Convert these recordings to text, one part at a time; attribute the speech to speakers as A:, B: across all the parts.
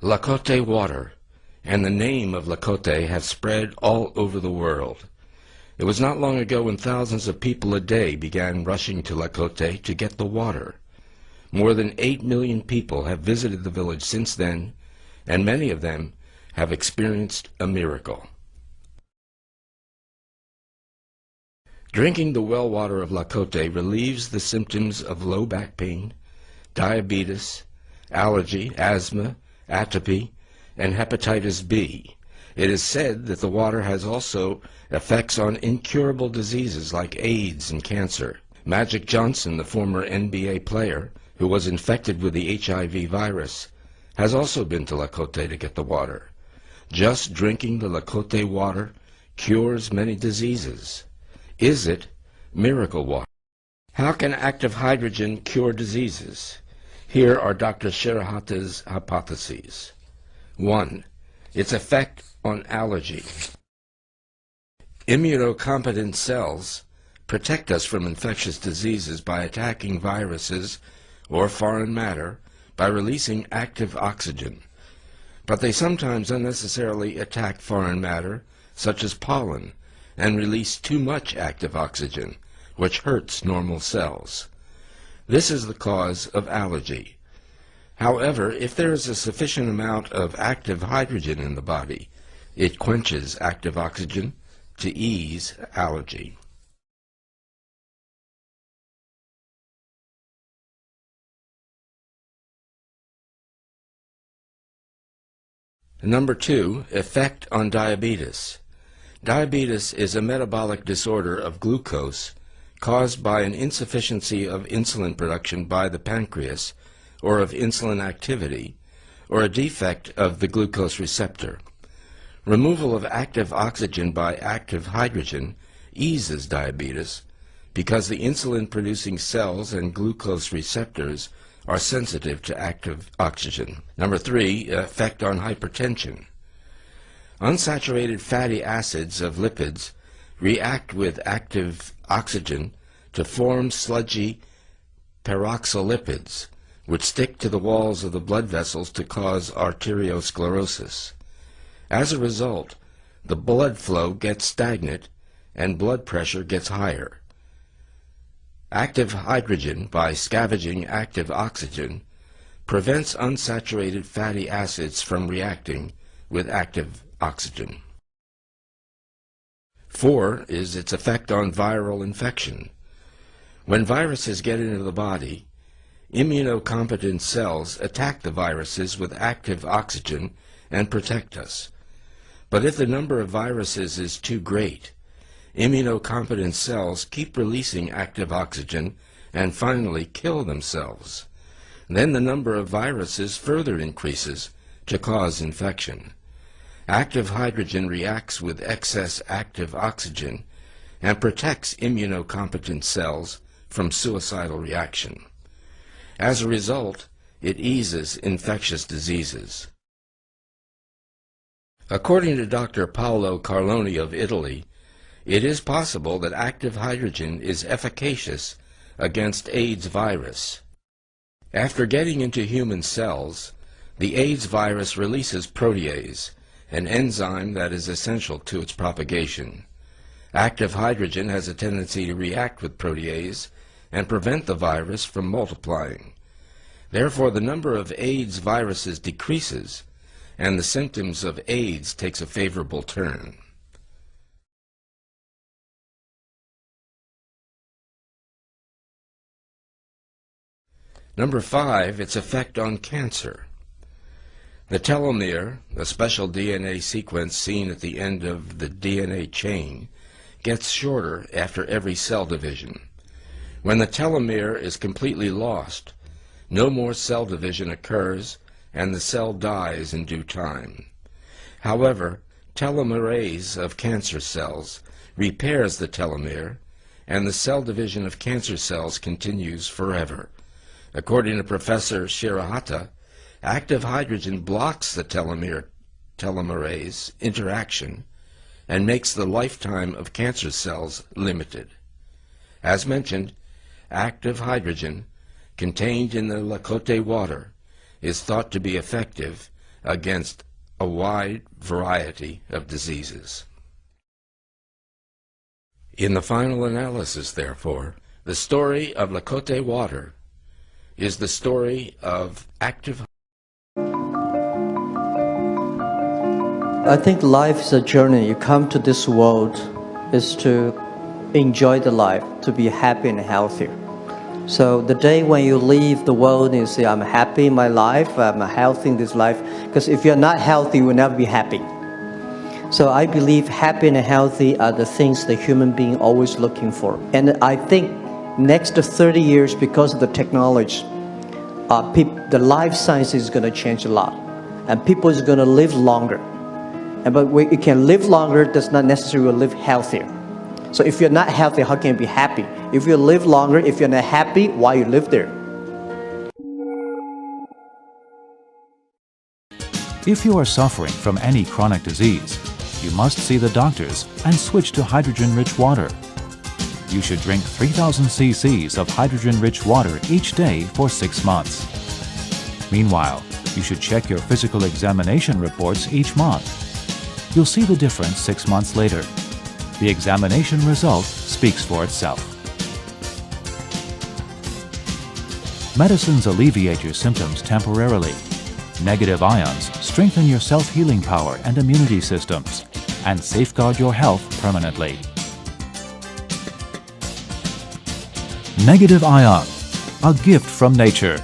A: Lakote water and the name of Lakote have spread all over the world. It was not long ago when thousands of people a day began rushing to Lakote to get the water. More than 8 million people have visited the village since then, and many of them have experienced a miracle. Drinking the well water of Lakote relieves the symptoms of low back pain, diabetes, allergy, asthma, atopy, and hepatitis B. It is said that the water has also effects on incurable diseases like AIDS and cancer. Magic Johnson, the former NBA player who was infected with the HIV virus, has also been to Lakote to get the water. Just drinking the Lakote water cures many diseases. Is it miracle water? How can active hydrogen cure diseases? Here are Dr. Shirahata's hypotheses. 1. Its effect on allergy. Immunocompetent cells protect us from infectious diseases by attacking viruses or foreign matter by releasing active oxygen. But they sometimes unnecessarily attack foreign matter, such as pollen, and release too much active oxygen, which hurts normal cells. This is the cause of allergy. However, if there is a sufficient amount of active hydrogen in the body, it quenches active oxygen to ease allergy. Number 2, effect on diabetes. Diabetes is a metabolic disorder of glucose caused by an insufficiency of insulin production by the pancreas, or of insulin activity, or a defect of the glucose receptor. Removal of active oxygen by active hydrogen eases diabetes because the insulin-producing cells and glucose receptors are sensitive to active oxygen. Number 3, effect on hypertension. Unsaturated fatty acids of lipids react with active oxygen to form sludgy peroxolipids, which stick to the walls of the blood vessels to cause arteriosclerosis. As a result, the blood flow gets stagnant and blood pressure gets higher. Active hydrogen, by scavenging active oxygen, prevents unsaturated fatty acids from reacting with active oxygen. 4 is its effect on viral infection. When viruses get into the body, immunocompetent cells attack the viruses with active oxygen and protect us. But if the number of viruses is too great, immunocompetent cells keep releasing active oxygen and finally kill themselves. Then the number of viruses further increases to cause infection. Active hydrogen reacts with excess active oxygen and protects immunocompetent cells from suicidal reaction. As a result, it eases infectious diseases. According to Dr. Paolo Carloni of Italy, it is possible that active hydrogen is efficacious against AIDS virus. After getting into human cells, the AIDS virus releases protease, an enzyme that is essential to its propagation. Active hydrogen has a tendency to react with protease and prevent the virus from multiplying. Therefore, the number of AIDS viruses decreases, and the symptoms of AIDS takes a favorable turn. Number 5, its effect on cancer. The telomere, a special DNA sequence seen at the end of the DNA chain, gets shorter after every cell division. When the telomere is completely lost, no more cell division occurs and the cell dies in due time. However, telomerase of cancer cells repairs the telomere, and the cell division of cancer cells continues forever. According to Professor Shirahata, active hydrogen blocks the telomerase interaction and makes the lifetime of cancer cells limited. As mentioned, active hydrogen contained in the Lakote water is thought to be effective against a wide variety of diseases. In the final analysis, therefore, the story of Lakota water is the story of active.
B: I think life is a journey. You come to this world is to enjoy the life, to be happy and healthy. So the day when you leave the world and you say, I'm happy in my life, I'm healthy in this life, because if you're not healthy, you will never be happy. So I believe happy and healthy are the things the human being always looking for. And I think next 30 years, because of the technology, the life science is going to change a lot. And people is going to live longer. But you can live longer does not necessarily live healthier. So if you're not healthy, how can you be happy? If you live longer, if you're not happy, why you live there?
C: If you are suffering from any chronic disease, you must see the doctors and switch to hydrogen-rich water. You should drink 3,000 cc's of hydrogen-rich water each day for 6 months. Meanwhile, you should check your physical examination reports each month. You'll see the difference 6 months later. The examination result speaks for itself. Medicines alleviate your symptoms temporarily. Negative ions strengthen your self-healing power and immunity systems and safeguard your health permanently. Negative ion, a gift from nature.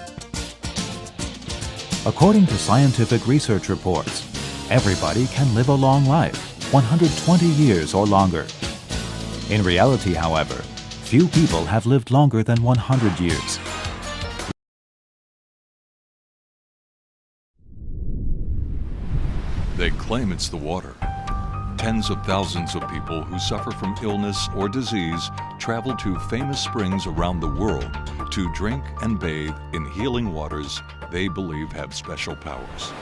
C: According to scientific research reports, everybody can live a long life, 120 years or longer. In reality, however, few people have lived longer than 100 years.
D: They claim it's the water. Tens of thousands of people who suffer from illness or disease travel to famous springs around the world to drink and bathe in healing waters they believe have special powers.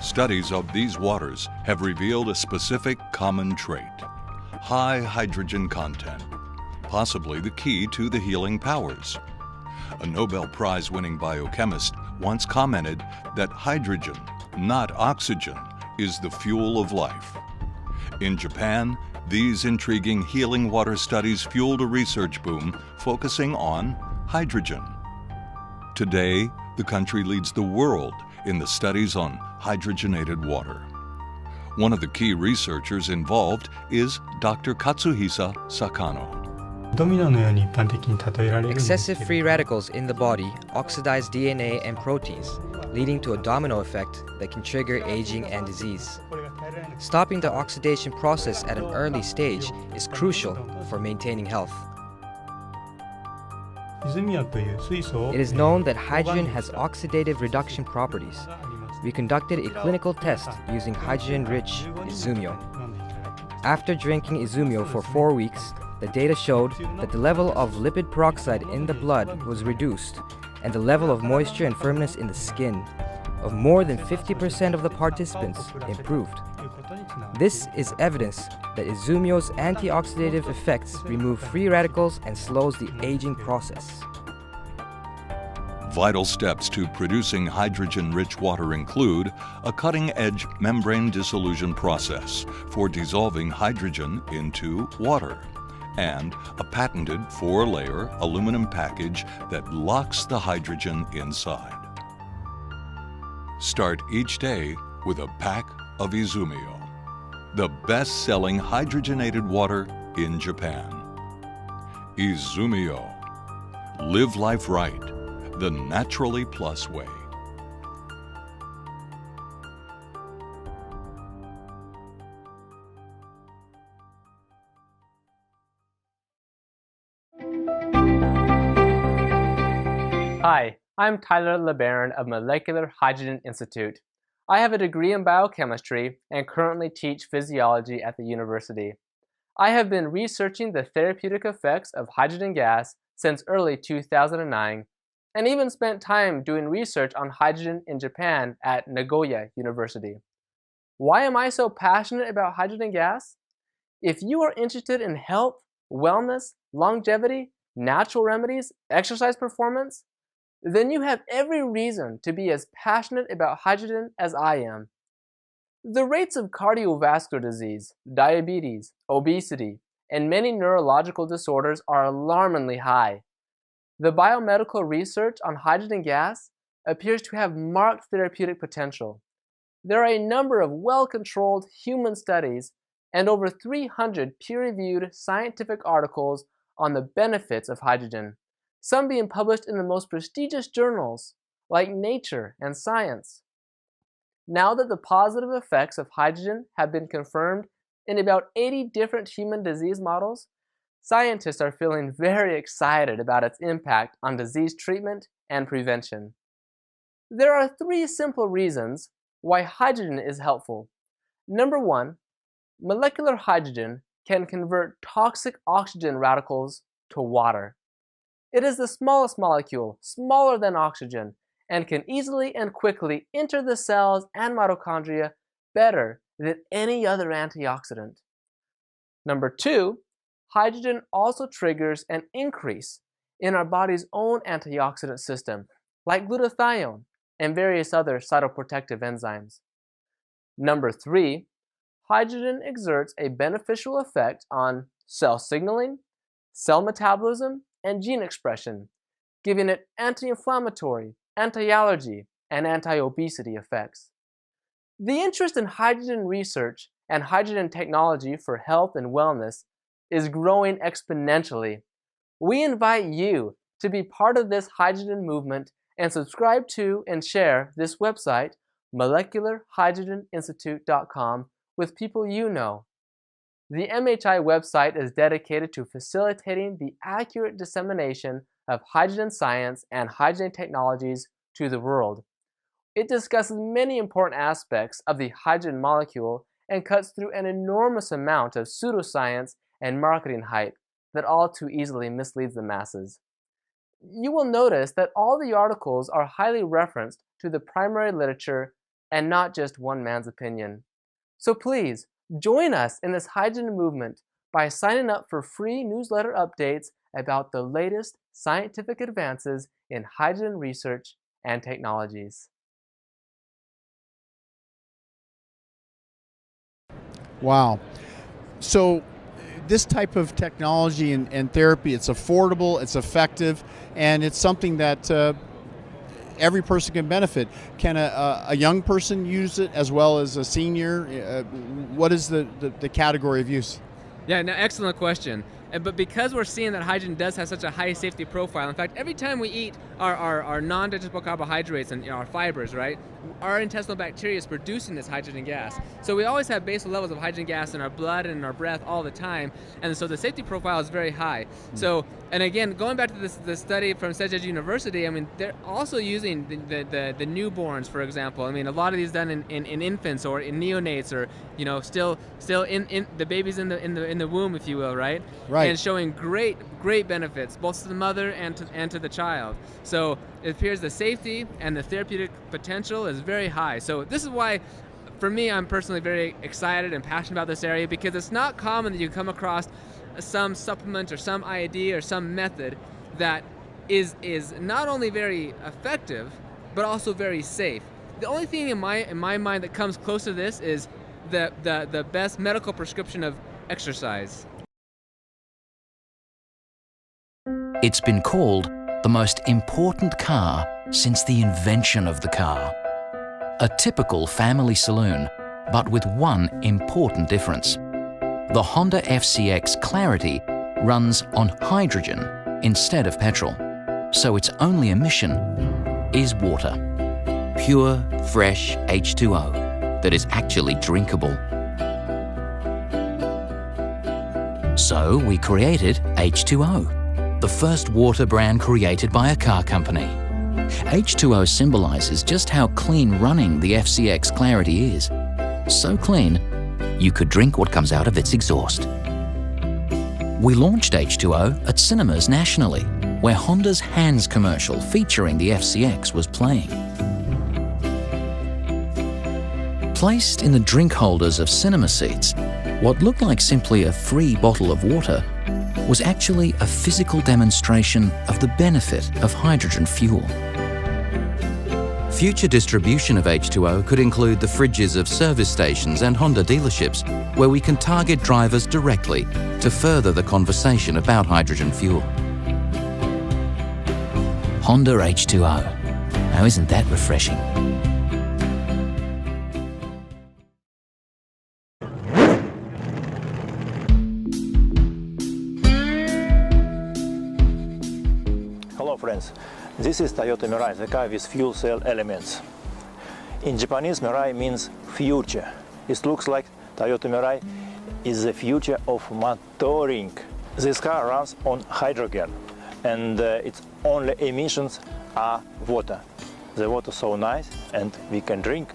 D: Studies of these waters have revealed a specific common trait: high hydrogen content, possibly the key to the healing powers. A Nobel Prize-winning biochemist once commented that hydrogen, not oxygen, is the fuel of life. In Japan, these intriguing healing water studies fueled a research boom focusing on hydrogen. Today, the country leads the world in the studies on hydrogenated water. One of the key researchers involved is Dr. Katsuhisa Sakano.
E: Excessive free radicals in the body oxidize DNA and proteins, leading to a domino effect that can trigger aging and disease. Stopping the oxidation process at an early stage is crucial for maintaining health. It is known that hydrogen has oxidative reduction properties. We conducted a clinical test using hydrogen-rich Izumyo. After drinking Izumyo for 4 weeks, the data showed that the level of lipid peroxide in the blood was reduced and the level of moisture and firmness in the skin of more than 50% of the participants improved. This is evidence that Izumyo's antioxidative effects remove free radicals and slows the aging process.
D: Vital steps to producing hydrogen-rich water include a cutting-edge membrane dissolution process for dissolving hydrogen into water, and a patented 4-layer aluminum package that locks the hydrogen inside. Start each day with a pack of Izumyo, the best-selling hydrogenated water in Japan. Izumyo. Live life right, the naturally plus way.
F: Hi, I'm Tyler LeBaron of Molecular Hydrogen Institute. I have a degree in biochemistry and currently teach physiology at the university. I have been researching the therapeutic effects of hydrogen gas since early 2009 and even spent time doing research on hydrogen in Japan at Nagoya University. Why am I so passionate about hydrogen gas? If you are interested in health, wellness, longevity, natural remedies, exercise performance, then you have every reason to be as passionate about hydrogen as I am. The rates of cardiovascular disease, diabetes, obesity, and many neurological disorders are alarmingly high. The biomedical research on hydrogen gas appears to have marked therapeutic potential. There are a number of well-controlled human studies and over 300 peer-reviewed scientific articles on the benefits of hydrogen, some being published in the most prestigious journals like Nature and Science. Now that the positive effects of hydrogen have been confirmed in about 80 different human disease models, scientists are feeling very excited about its impact on disease treatment and prevention. There are 3 simple reasons why hydrogen is helpful. Number 1, molecular hydrogen can convert toxic oxygen radicals to water. It is the smallest molecule, smaller than oxygen, and can easily and quickly enter the cells and mitochondria better than any other antioxidant. Number 2, hydrogen also triggers an increase in our body's own antioxidant system, like glutathione and various other cytoprotective enzymes. Number 3, hydrogen exerts a beneficial effect on cell signaling, cell metabolism, and gene expression, giving it anti-inflammatory, anti-allergy, and anti-obesity effects. The interest in hydrogen research and hydrogen technology for health and wellness is growing exponentially. We invite you to be part of this hydrogen movement and subscribe to and share this website, molecularhydrogeninstitute.com, with people you know. The MHI website is dedicated to facilitating the accurate dissemination of hydrogen science and hydrogen technologies to the world. It discusses many important aspects of the hydrogen molecule and cuts through an enormous amount of pseudoscience and marketing hype that all too easily misleads the masses. You will notice that all the articles are highly referenced to the primary literature and not just one man's opinion. So please, join us in this hydrogen movement by signing up for free newsletter updates about the latest scientific advances in hydrogen research and technologies.
G: Wow. So this type of technology and therapy, it's affordable, it's effective, and it's something that every person can benefit. Can a young person use it as well as a senior? What is the category of use?
H: Yeah, no, excellent question. But because we're seeing that hydrogen does have such a high safety profile, in fact, every time we eat our non-digestible carbohydrates and our fibers, right, our intestinal bacteria is producing this hydrogen gas. So we always have basal levels of hydrogen gas in our blood and in our breath all the time, and so the safety profile is very high. So, and again, going back to the study from Szeged University, I mean, they're also using the newborns, for example. I mean, a lot of these done in infants or in neonates, or still in the babies in the womb, if you will, right?
G: Right.
H: And showing great benefits both to the mother and to the child. So it appears the safety and the therapeutic potential is very high. So this is why, for me, I'm personally very excited and passionate about this area, because it's not common that you come across some supplement or some idea or some method that is not only very effective but also very safe. The only thing in my mind that comes close to this is the best medical prescription of exercise.
I: It's been called the most important car since the invention of the car. A typical family saloon, but with one important difference. The Honda FCX Clarity runs on hydrogen instead of petrol, so its only emission is water. Pure, fresh H2O that is actually drinkable. So we created H2O, the first water brand created by a car company. H2O symbolizes just how clean running the FCX Clarity is. So clean, you could drink what comes out of its exhaust. We launched H2O at cinemas nationally, where Honda's Hands commercial featuring the FCX was playing. Placed in the drink holders of cinema seats, what looked like simply a free bottle of water was actually a physical demonstration of the benefit of hydrogen fuel. Future distribution of H2O could include the fridges of service stations and Honda dealerships, where we can target drivers directly to further the conversation about hydrogen fuel. Honda H2O. Now isn't that refreshing?
J: Hello friends, this is Toyota Mirai, the car with fuel cell elements. In Japanese, Mirai means future. It looks like Toyota Mirai is the future of motoring. This car runs on hydrogen, and its only emissions are water. The water is so nice and we can drink.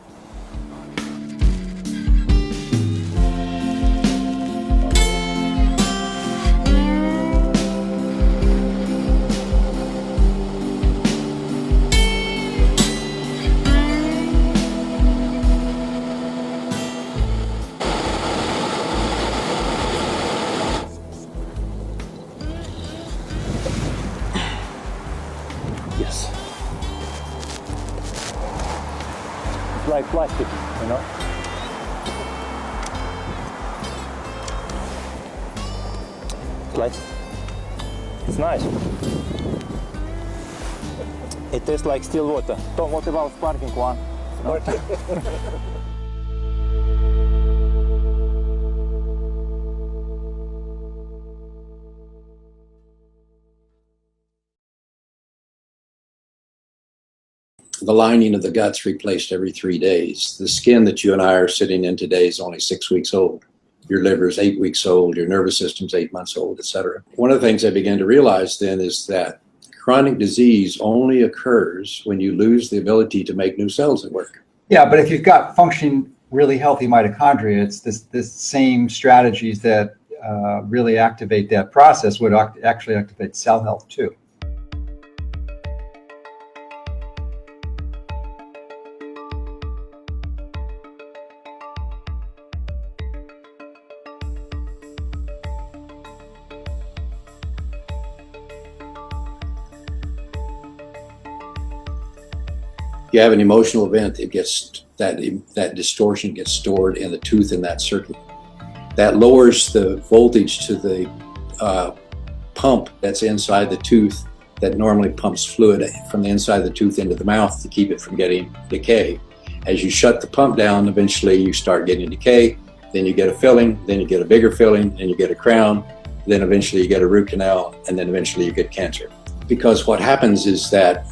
J: Yes. It's like plastic, you know? It's nice. It tastes like still water. Tom, what about sparkling one?
K: The lining of the gut's replaced every 3 days. The skin that you and I are sitting in today is only 6 weeks old. Your liver is 8 weeks old, your nervous system's 8 months old, etc. One of the things I began to realize then is that chronic disease only occurs when you lose the ability to make new cells that work.
L: Yeah, but if you've got functioning, really healthy mitochondria, it's this same strategies that really activate that process would actually activate cell health too.
K: You have an emotional event, it gets that distortion gets stored in the tooth in that circuit. That lowers the voltage to the pump that's inside the tooth that normally pumps fluid from the inside of the tooth into the mouth to keep it from getting decay. As you shut the pump down, eventually you start getting decay, then you get a filling, then you get a bigger filling, and you get a crown, then eventually you get a root canal, and then eventually you get cancer. Because what happens is that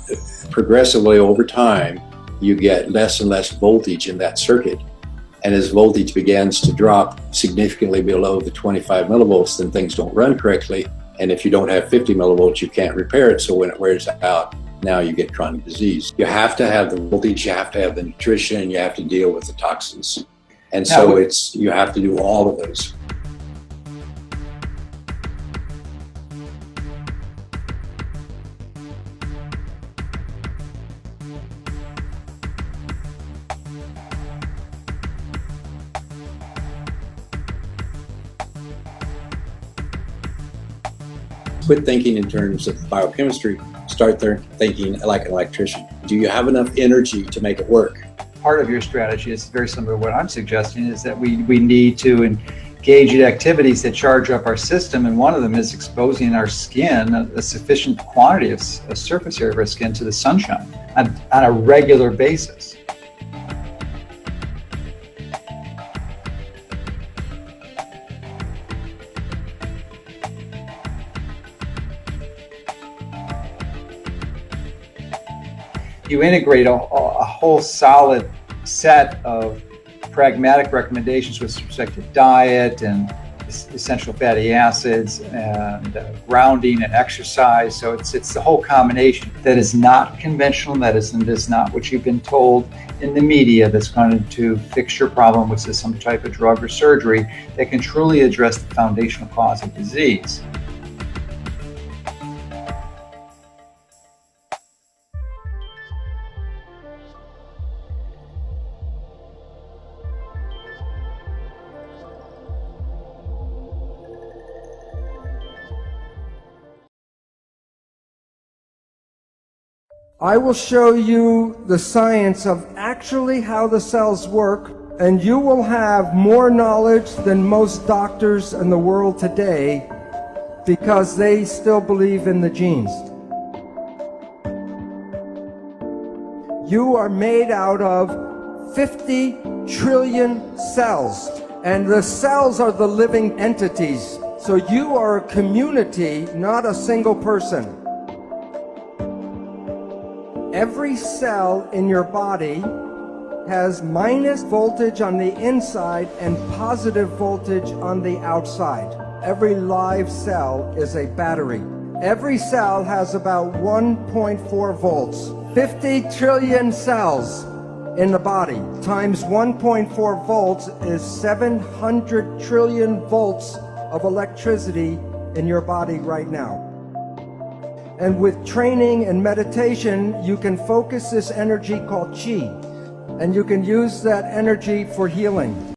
K: progressively over time, you get less and less voltage in that circuit. And as voltage begins to drop significantly below the 25 millivolts, then things don't run correctly. And if you don't have 50 millivolts, you can't repair it. So when it wears out, now you get chronic disease. You have to have the voltage, you have to have the nutrition, and you have to deal with the toxins. And so you have to do all of those. Quit thinking in terms of biochemistry, start thinking like an electrician. Do you have enough energy to make it work?
L: Part of your strategy is very similar to what I'm suggesting, is that we need to engage in activities that charge up our system, and one of them is exposing our skin a sufficient quantity of surface area of our skin to the sunshine on a regular basis. You integrate a whole solid set of pragmatic recommendations with respect to diet and essential fatty acids and grounding and exercise. So it's the whole combination that is not conventional medicine, that is not what you've been told in the media that's going to fix your problem, which is some type of drug or surgery that can truly address the foundational cause of disease.
M: I will show you the science of actually how the cells work, and you will have more knowledge than most doctors in the world today because they still believe in the genes. You are made out of 50 trillion cells, and the cells are the living entities. So you are a community, not a single person. Every cell in your body has minus voltage on the inside and positive voltage on the outside. Every live cell is a battery. Every cell has about 1.4 volts. 50 trillion cells in the body times 1.4 volts is 700 trillion volts of electricity in your body right now. And with training and meditation, you can focus this energy called qi, and you can use that energy for healing.